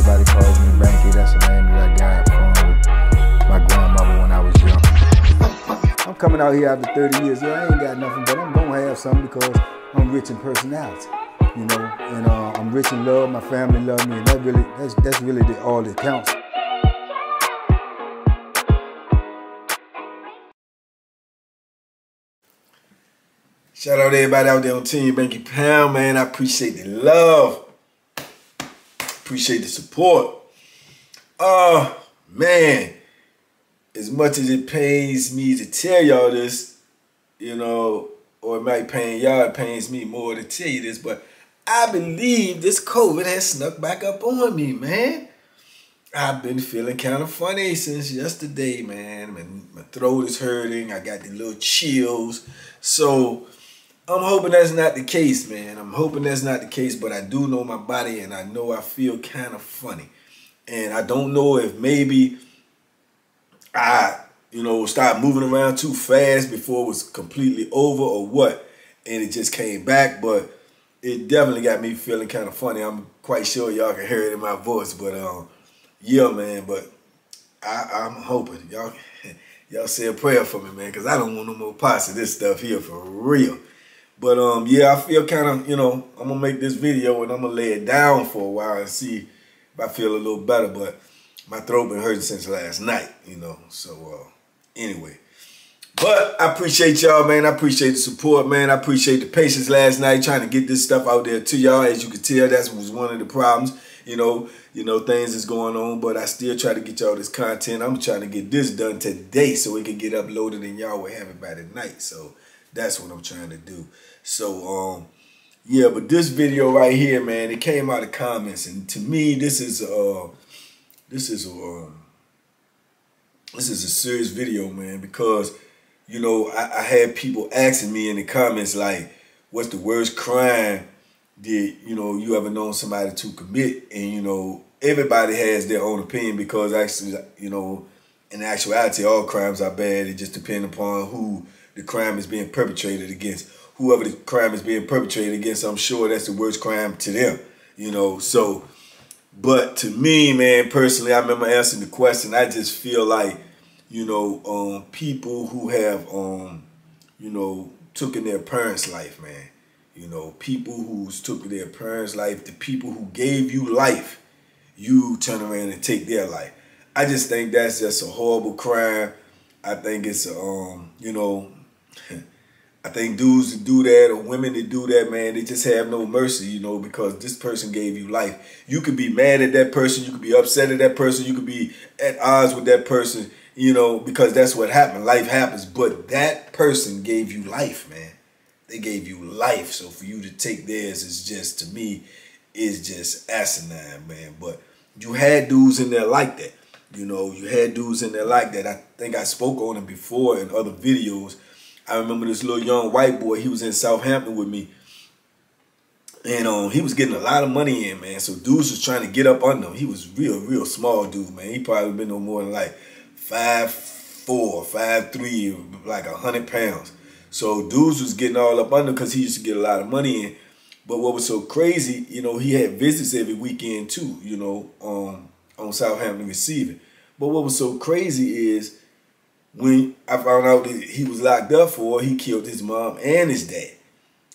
Everybody calls me Banky. That's the name that I got from my grandmother when I was young. I'm coming out here after 30 years. Yeah, I ain't got nothing, but I'm gonna have something because I'm rich in personality, you know, and I'm rich in love. My family love me, and that's really all that counts. Shout out to everybody out there on Team Banky Pound, man. I appreciate the love. Appreciate the support. Man, as much as it pains me to tell y'all this, you know, or it might pain y'all, it pains me more to tell you this, but I believe this COVID has snuck back up on me, man. I've been feeling kind of funny since yesterday, man. My throat is hurting. I got the little chills. So I'm hoping that's not the case, man. I'm hoping that's not the case, but I do know my body, and I know I feel kind of funny. And I don't know if maybe I, started moving around too fast before it was completely over or what, and it just came back, but it definitely got me feeling kind of funny. I'm quite sure y'all can hear it in my voice, but yeah, man, but I'm hoping y'all say a prayer for me, man, because I don't want no more parts of this stuff here for real. But yeah, I feel kind of, I'm gonna make this video and I'm gonna lay it down for a while and see if I feel a little better. But my throat been hurting since last night, So anyway, but I appreciate y'all, man. I appreciate the support, man. I appreciate the patience last night trying to get this stuff out there to y'all. As you can tell, that was one of the problems. Things is going on, but I still try to get y'all this content. I'm trying to get this done today so it can get uploaded and y'all will have it by tonight. So that's what I'm trying to do. So yeah, but this video right here, man, it came out of comments, and to me, this is a serious video, man, because I had people asking me in the comments like, what's the worst crime did you ever known somebody to commit? And everybody has their own opinion, because actually in actuality all crimes are bad. It just depends upon who the crime is being perpetrated against. Whoever the crime is being perpetrated against, I'm sure that's the worst crime to them, So, but to me, man, personally, I remember answering the question. I just feel like, people who have, taken their parents' life, man. People who's took their parents' life, the people who gave you life, you turn around and take their life. I just think that's just a horrible crime. I think it's, I think dudes that do that or women that do that, man, they just have no mercy, because this person gave you life. You could be mad at that person. You could be upset at that person. You could be at odds with that person, because that's what happened. Life happens. But that person gave you life, man. They gave you life. So for you to take theirs is just, to me, is just asinine, man. But you had dudes in there like that. You had dudes in there like that. I think I spoke on them before in other videos. I remember this little young white boy. He was in Southampton with me. And he was getting a lot of money in, man. So dudes was trying to get up under him. He was real small dude, man. He probably been no more than like 5'4", 5'3", like 100 pounds. So dudes was getting all up under him because he used to get a lot of money in. But what was so crazy, he had visits every weekend too, on Southampton receiving. But what was so crazy is, when I found out that he was locked up for, he killed his mom and his dad,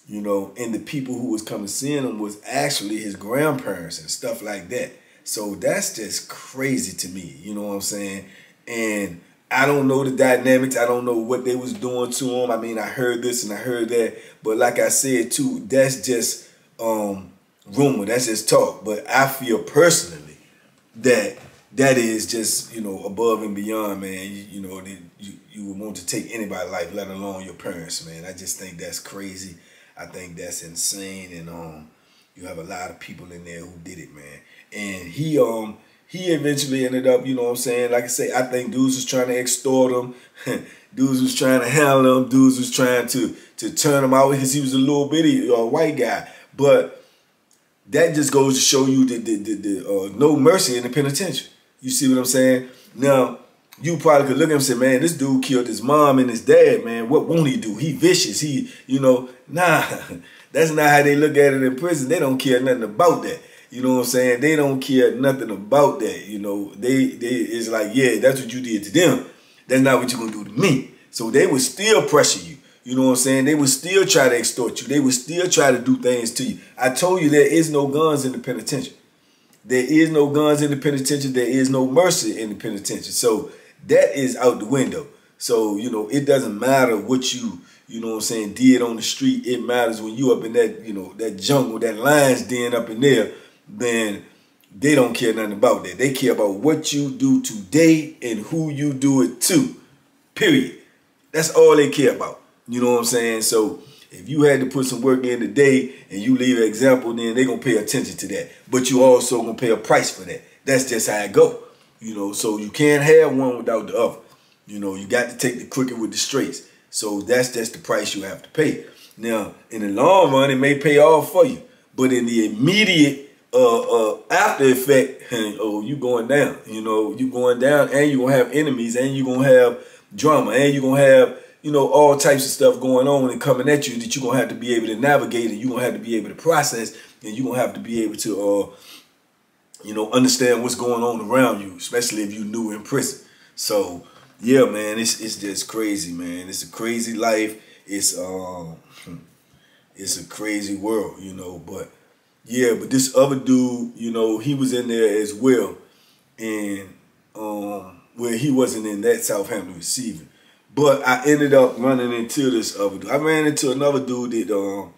and the people who was coming seeing him was actually his grandparents and stuff like that. So that's just crazy to me, you know what I'm saying? And I don't know the dynamics. I don't know what they was doing to him. I mean, I heard this and I heard that, but like I said too, that's just rumor, that's just talk. But I feel personally that is just, above and beyond, man. You would want to take anybody's life, let alone your parents, man. I just think that's crazy. I think that's insane. And you have a lot of people in there who did it, man. And he eventually ended up, like I say, I think dudes was trying to extort him. Dudes was trying to handle him. Dudes was trying to turn him out because he was a little bitty white guy. But that just goes to show you the no mercy in the penitentiary. You see what I'm saying? Now, you probably could look at him and say, man, this dude killed his mom and his dad, man. What won't he do? He vicious. Nah, that's not how they look at it in prison. They don't care nothing about that. You know what I'm saying? They don't care nothing about that. You know, they it's like, yeah, that's what you did to them. That's not what you're gonna do to me. So they would still pressure you. You know what I'm saying? They would still try to extort you. They would still try to do things to you. I told you there is no guns in the penitentiary. There is no guns in the penitentiary. There is no mercy in the penitentiary. So that is out the window. So, you know, it doesn't matter what you know what I'm saying, did on the street. It matters when you up in that, you know, that jungle, that lion's den up in there, then they don't care nothing about that. They care about what you do today and who you do it to, period. That's all they care about. You know what I'm saying? So if you had to put some work in today and you leave an example, then they're going to pay attention to that. But you also going to pay a price for that. That's just how it go. You know, so you can't have one without the other. You know, you got to take the crooked with the straights. So that's just the price you have to pay. Now, in the long run, it may pay off for you. But in the immediate after effect, oh, you going down. You know, you going down, and you're going to have enemies, and you're going to have drama, and you're going to have, you know, all types of stuff going on and coming at you that you're going to have to be able to navigate, and you're going to have to be able to process, and you're going to have to be able to, you know, understand what's going on around you, especially if you're new in prison. So, yeah, man, it's just crazy, man. It's a crazy life. It's a crazy world, you know. But yeah, but this other dude, you know, he was in there as well, and where he wasn't in that Southampton receiving. But I ended up running into this other dude. I ran into another dude that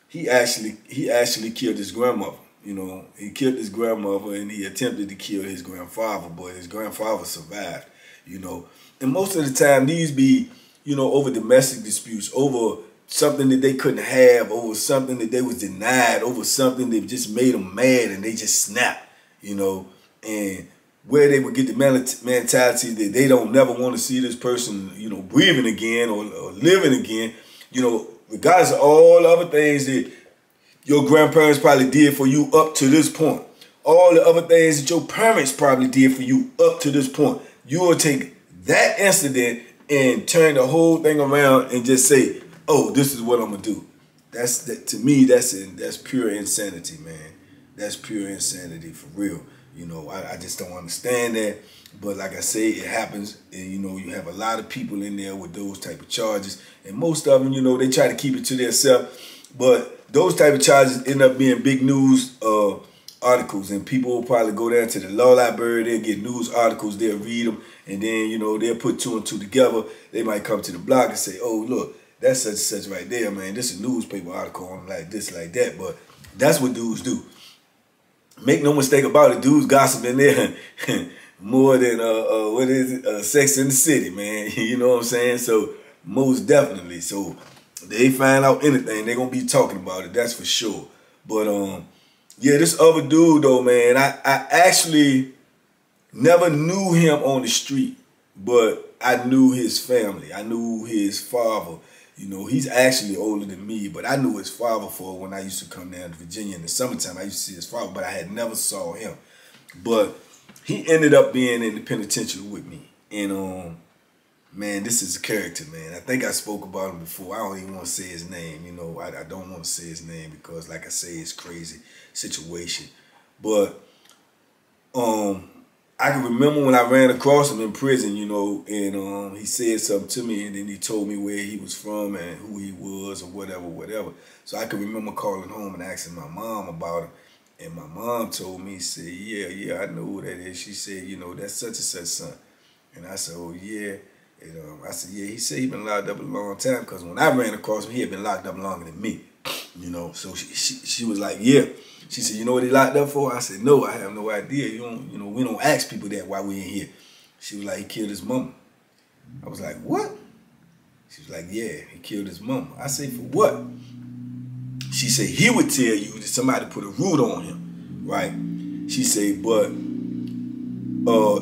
he actually killed his grandmother. You know, he killed his grandmother and he attempted to kill his grandfather, but his grandfather survived. You know, and most of the time these be, you know, over domestic disputes, over something that they couldn't have, over something that they was denied, over something that just made them mad and they just snapped, you know, and where they would get the mentality that they don't never want to see this person, you know, breathing again or living again, you know, regardless of all the other things that your grandparents probably did for you up to this point, all the other things that your parents probably did for you up to this point. You will take that incident and turn the whole thing around and just say, "Oh, this is what I'm gonna do." To me, that's pure insanity, man. That's pure insanity for real. You know, I just don't understand that. But like I say, it happens, and you know, you have a lot of people in there with those type of charges, and most of them, you know, they try to keep it to themselves. But those type of charges end up being big news articles, and people will probably go down to the law library, they'll get news articles, they'll read them, and then, you know, they'll put two and two together. They might come to the blog and say, "Oh, look, that's such and such right there, man. This is a newspaper article on like this, like that." But that's what dudes do. Make no mistake about it, dudes gossiping there more than Sex in the City, man. You know what I'm saying? So most definitely. So they find out anything, they're gonna be talking about it, that's for sure. But yeah, this other dude though, man, I actually never knew him on the street, but I knew his family. I knew his father. You know, he's actually older than me, but I knew his father for when I used to come down to Virginia in the summertime. I used to see his father, but I had never saw him. But he ended up being in the penitentiary with me. And man, this is a character, man. I think I spoke about him before. I don't even want to say his name. You know, I don't want to say his name because, like I say, it's crazy situation. But I can remember when I ran across him in prison, you know, and he said something to me, and then he told me where he was from and who he was or whatever. So I can remember calling home and asking my mom about him. And my mom told me, said, yeah, I know who that is. She said, you know, that's such and such son. And I said, oh, yeah. And I said, yeah, he said he been locked up a long time, because when I ran across him, he had been locked up longer than me, you know. So she was like, yeah. She said, you know what he locked up for? I said, no, I have no idea. You know, we don't ask people that while we in here. She was like, he killed his mama. I was like, what? She was like, yeah, he killed his mama. I said, for what? She said, he would tell you that somebody put a root on him, right? She said, but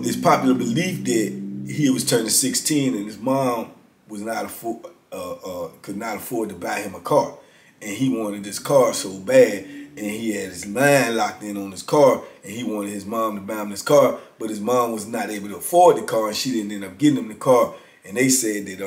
it's popular belief that he was turning 16 and his mom was could not afford to buy him a car. And he wanted this car so bad, and he had his mind locked in on his car, and he wanted his mom to buy him this car, but his mom was not able to afford the car, and she didn't end up getting him the car. And they said that,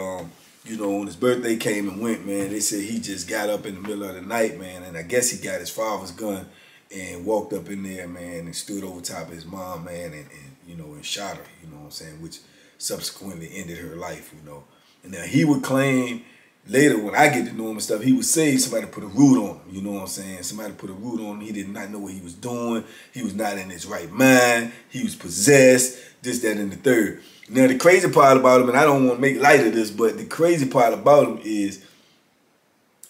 you know, when his birthday came and went, man, they said he just got up in the middle of the night, man, and I guess he got his father's gun and walked up in there, man, and stood over top of his mom, man, and you know, and shot her, you know what I'm saying, which subsequently ended her life, you know. And now he would claim later, when I get to know him and stuff, he would say somebody put a root on him, you know what I'm saying? Somebody put a root on him. He did not know what he was doing. He was not in his right mind. He was possessed, this, that, and the third. Now, the crazy part about him, and I don't want to make light of this, but the crazy part about him is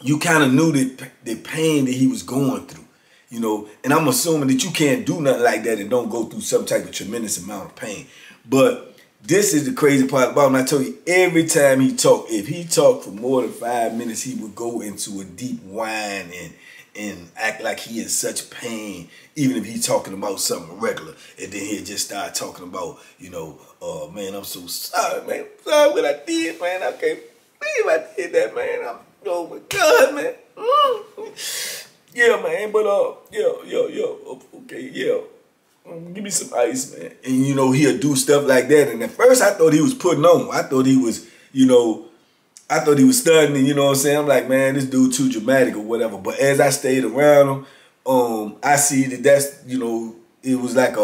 you kind of knew the pain that he was going through, you know, and I'm assuming that you can't do nothing like that and don't go through some type of tremendous amount of pain. But this is the crazy part about him. I tell you, every time he talked, if he talked for more than 5 minutes, he would go into a deep whine and act like he in such pain, even if he's talking about something regular. And then he'd just start talking about, you know, man, I'm so sorry, man. I'm sorry what I did, man. I can't believe I did that, man. Oh my God, man. Yeah, man, but okay, yeah. Give me some ice, man. And you know, he'll do stuff like that. And at first I thought he was putting on. I thought he was, you know, I thought he was stunning, you know what I'm saying? I'm like, man, this dude too dramatic or whatever. But as I stayed around him, I see that's, you know, it was like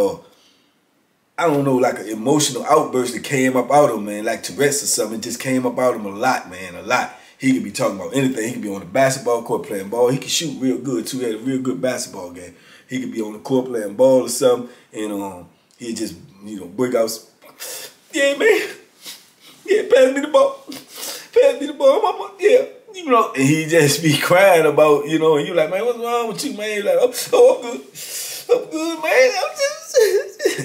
I don't know, like an emotional outburst that came up out of him, man. Like Tourette's or something, just came up out of him a lot, man, a lot. He could be talking about anything. He could be on the basketball court playing ball. He could shoot real good, too. He had a real good basketball game. He could be on the court playing ball or something, and he'd just, you know, break out, yeah, man. Yeah, pass me the ball. Pass me the ball, mama. Yeah, you know. And he just be crying about, you know, and you like, man, what's wrong with you, man? You're like, oh, I'm good. I'm good, man. I'm just...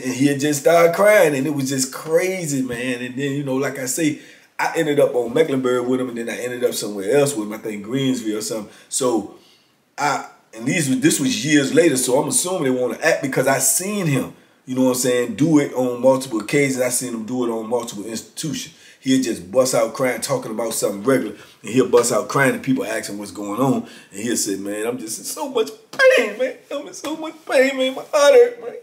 And he'd just start crying, and it was just crazy, man. And then, you know, like I say, I ended up on Mecklenburg with him, and then I ended up somewhere else with him, I think Greensville or something. So, and this was years later, so I'm assuming they want to act because I seen him, you know what I'm saying, do it on multiple occasions. I seen him do it on multiple institutions. He'll just bust out crying, talking about something regular, and he'll bust out crying, and people ask him what's going on, and he'll say, man, I'm just in so much pain, man. I'm in so much pain, man. My heart hurt, man.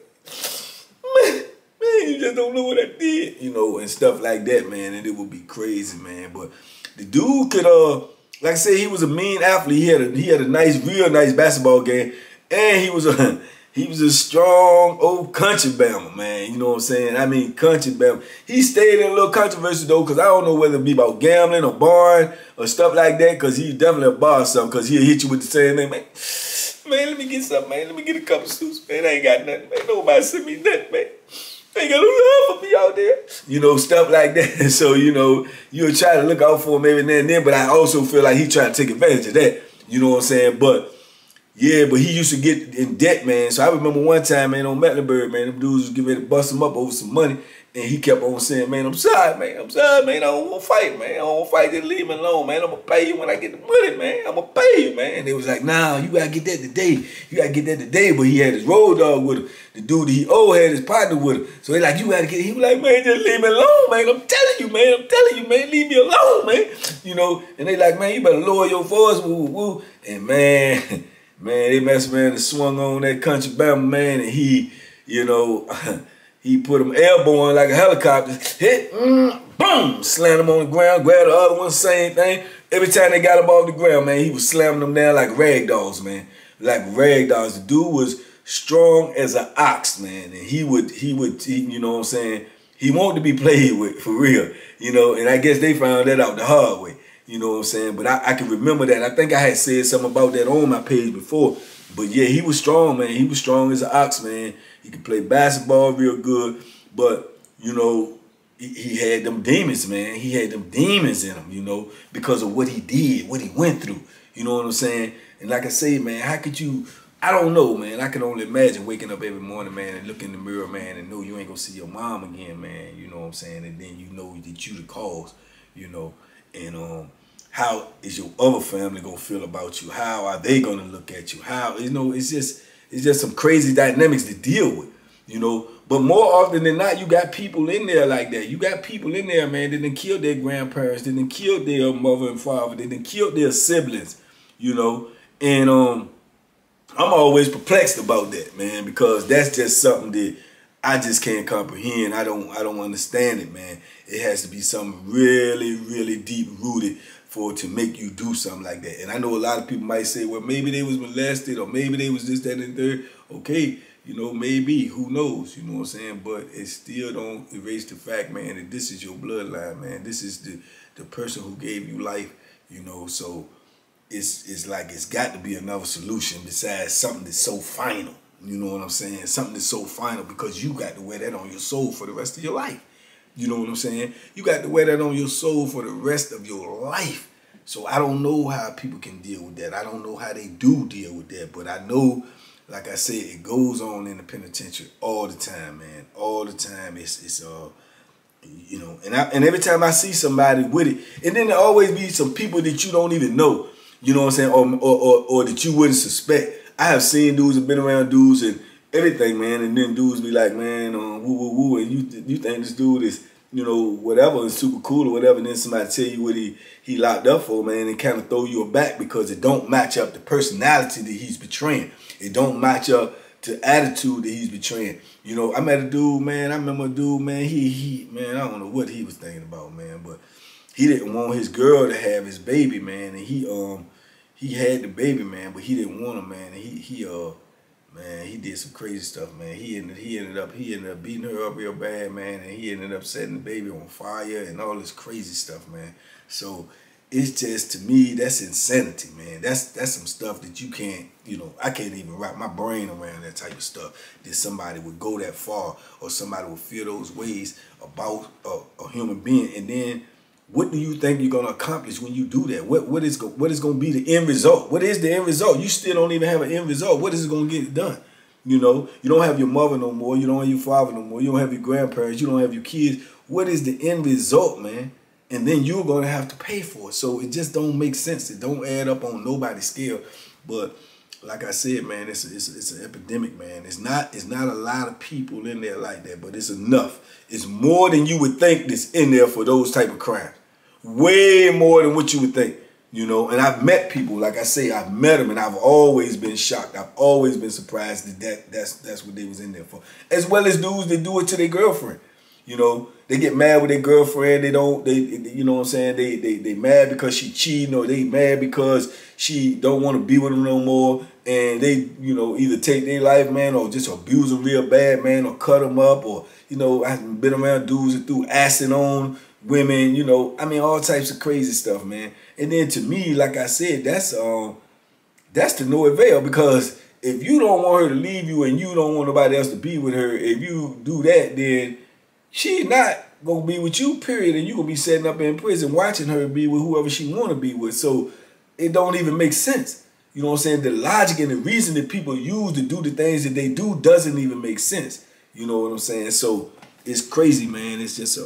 Man, you just don't know what I did, you know, and stuff like that, man, and it would be crazy, man. But the dude could, like I said, he was a mean athlete. He had a nice, real nice basketball game, and he was a strong old country bammer, man. You know what I'm saying? I mean, country bammer. He stayed in a little controversy though, because I don't know whether it be about gambling or barring or stuff like that, because he's definitely a bar or something, because he'll hit you with the same thing, man. Man, let me get something, man. Let me get a couple suits, man. I ain't got nothing, man. Nobody send me nothing, man. Ain't got no love for me out there. You know, stuff like that. So, you know, you'll try to look out for him every now and then, but I also feel like he trying to take advantage of that. You know what I'm saying? But, yeah, but he used to get in debt, man. So I remember one time, man, on Mecklenburg, man, them dudes was getting ready to bust him up over some money. And he kept on saying, man, I'm sorry, man. I'm sorry, man. I don't want to fight, man. I don't want to fight. Just leave me alone, man. I'm going to pay you when I get the money, man. I'm going to pay you, man. And they was like, nah, you got to get that today. You got to get that today. But he had his road dog with him. The dude that he had his partner with him. So they like, you got to get it. He was like, man, just leave me alone, man. I'm telling you, man. I'm telling you, man. Leave me alone, man. You know, and they like, man, you better lower your voice, woo, woo. And man, they messed around and swung on that country bama, man. And he, you know... He put him airborne like a helicopter, hit, boom, slammed him on the ground, grabbed the other one, same thing. Every time they got him off the ground, man, he was slamming them down like rag dolls, man. Like rag dolls. The dude was strong as an ox, man. And he would, you know what I'm saying, he wanted to be played with, for real. You know, and I guess they found that out the hard way. You know what I'm saying? But I can remember that. I think I had said something about that on my page before. But yeah, he was strong, man. He was strong as an ox, man. He could play basketball real good. But, you know, he had them demons, man. He had them demons in him, you know, because of what he did, what he went through. You know what I'm saying? And like I say, man, how could you, I don't know, man. I can only imagine waking up every morning, man, and look in the mirror, man, and know you ain't going to see your mom again, man. You know what I'm saying? And then you know that you the cause, you know. And how is your other family going to feel about you? How are they going to look at you? How, you know, it's just some crazy dynamics to deal with, you know. But more often than not, you got people in there like that. You got people in there, man, that done killed their grandparents, that done killed their mother and father, that done killed their siblings, you know. And I'm always perplexed about that, man, because that's just something that I just can't comprehend. I don't understand it, man. It has to be something really, really deep rooted for it to make you do something like that. And I know a lot of people might say, well, maybe they was molested, or maybe they was this, that, and the third, Okay, maybe, who knows, you know what I'm saying? But it still don't erase the fact, man, that this is your bloodline, man. This is the person who gave you life, so it's like it's got to be another solution besides something that's so final. You know what I'm saying? Something that's so final, because you got to wear that on your soul for the rest of your life. You know what I'm saying? You got to wear that on your soul for the rest of your life. So I don't know how people can deal with that. I don't know how they do deal with that. But I know, like I said, it goes on in the penitentiary all the time, man. All the time. And every time I see somebody with it, and then there always be some people that you don't even know, you know what I'm saying, or that you wouldn't suspect. I have seen dudes and been around dudes and everything, man, and then dudes be like, man, woo, and you think this dude is, whatever, is super cool or whatever, and then somebody tell you what he locked up for, man, and kind of throw you aback because it don't match up the personality that he's betraying. It don't match up to attitude that he's betraying. I met a dude, man. I remember a dude, man. Man, I don't know what he was thinking about, man, but he didn't want his girl to have his baby, man, and he had the baby, man, but he didn't want him, man. And man, he did some crazy stuff, man. He ended up beating her up real bad, man, and he ended up setting the baby on fire and all this crazy stuff, man. So it's just, to me, that's insanity, man. That's some stuff that you can't, I can't even wrap my brain around that type of stuff, that somebody would go that far or somebody would feel those ways about a human being. And then what do you think you're going to accomplish when you do that? What is going to be the end result? What is the end result? You still don't even have an end result. What is it going to get done? You don't have your mother no more. You don't have your father no more. You don't have your grandparents. You don't have your kids. What is the end result, man? And then you're going to have to pay for it. So it just don't make sense. It don't add up on nobody's scale. But like I said, man, it's an epidemic, man. It's not a lot of people in there like that, but it's enough. It's more than you would think that's in there for those type of crimes. Way more than what you would think, And I've met people, like I say, I've met them, and I've always been shocked. I've always been surprised that's what they was in there for. As well as dudes that do it to their girlfriend. They get mad with their girlfriend. They you know what I'm saying? They mad because she cheating, or they mad because she don't want to be with them no more. And they, either take their life, man, or just abuse them real bad, man, or cut them up, or, I've been around dudes that threw acid on women, all types of crazy stuff, man. And then to me, like I said, that's to no avail, because if you don't want her to leave you and you don't want nobody else to be with her, if you do that, then she's not going to be with you, period, and you're going to be sitting up in prison watching her be with whoever she want to be with. So it don't even make sense. You know what I'm saying? The logic and the reason that people use to do the things that they do doesn't even make sense. You know what I'm saying? So it's crazy, man. It's just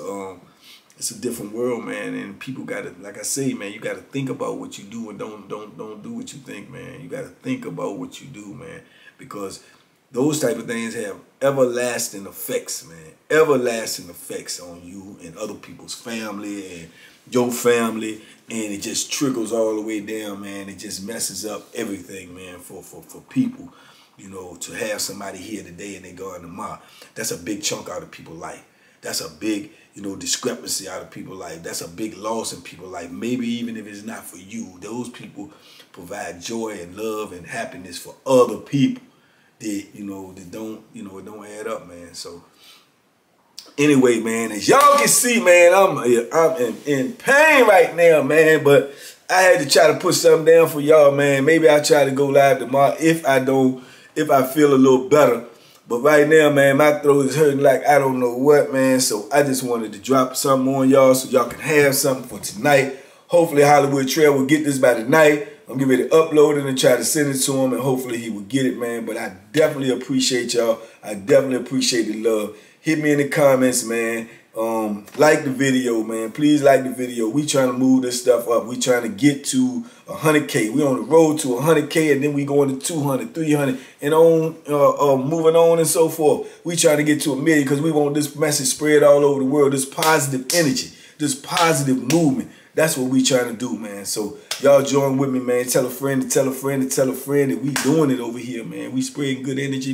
it's a different world, man. And people gotta, like I say, man, you gotta think about what you do, and don't do what you think, man. You gotta think about what you do, man, because those type of things have everlasting effects, man. Everlasting effects on you and other people's family and your family, and it just trickles all the way down, man. It just messes up everything, man, for people, to have somebody here today and they gone tomorrow. That's a big chunk out of people's life. That's a big, discrepancy out of people's life. That's a big loss in people's life. Maybe even if it's not for you, those people provide joy and love and happiness for other people. That don't, it don't add up, man. So anyway, man, as y'all can see, man, I'm in pain right now, man. But I had to try to put something down for y'all, man. Maybe I'll try to go live tomorrow if I feel a little better. But right now, man, my throat is hurting like I don't know what, man. So I just wanted to drop something on y'all so y'all can have something for tonight. Hopefully Hollywood Trail will get this by tonight. I'm getting ready to upload it and try to send it to him, and hopefully he will get it, man. But I definitely appreciate y'all. I definitely appreciate the love. Hit me in the comments, man. Like the video, man. Please like the video. We trying to move this stuff up. We trying to get to 100K. We on the road to 100K, and then we going to 200, 300, and on moving on and so forth. We trying to get to 1 million because we want this message spread all over the world. This positive energy, this positive movement. That's what we trying to do, man. So y'all join with me, man. Tell a friend to tell a friend to tell a friend that we doing it over here, man. We spreading good energy,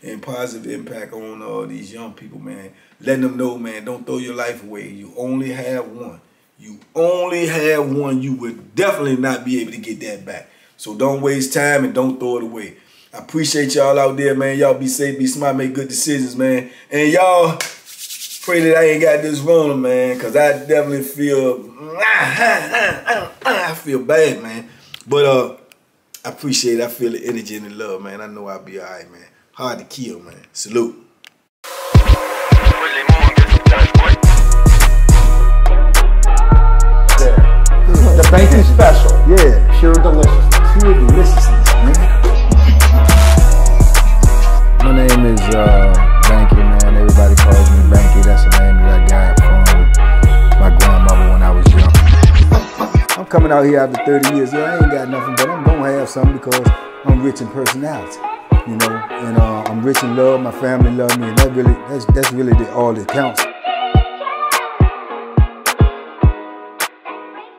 and positive impact on all these young people, man. Letting them know, man, don't throw your life away. You only have one. You only have one. You would definitely not be able to get that back. So don't waste time and don't throw it away. I appreciate y'all out there, man. Y'all be safe, be smart, make good decisions, man. And y'all pray that I ain't got this Rona, man, because I definitely feel, I feel bad, man. But I appreciate it. I feel the energy and the love, man. I know I'll be all right, man. Hard to kill, man. Salute. The Banky special. Yeah. Pure deliciousness. Pure deliciousness, man. My name is Banky, man. Everybody calls me Banky. That's the name that I got from my grandmother when I was young. I'm coming out here after 30 years. Yeah, I ain't got nothing, but I'm gonna have something because I'm rich in personality, you know, and I'm rich in love. My family love me, and that's really all that counts.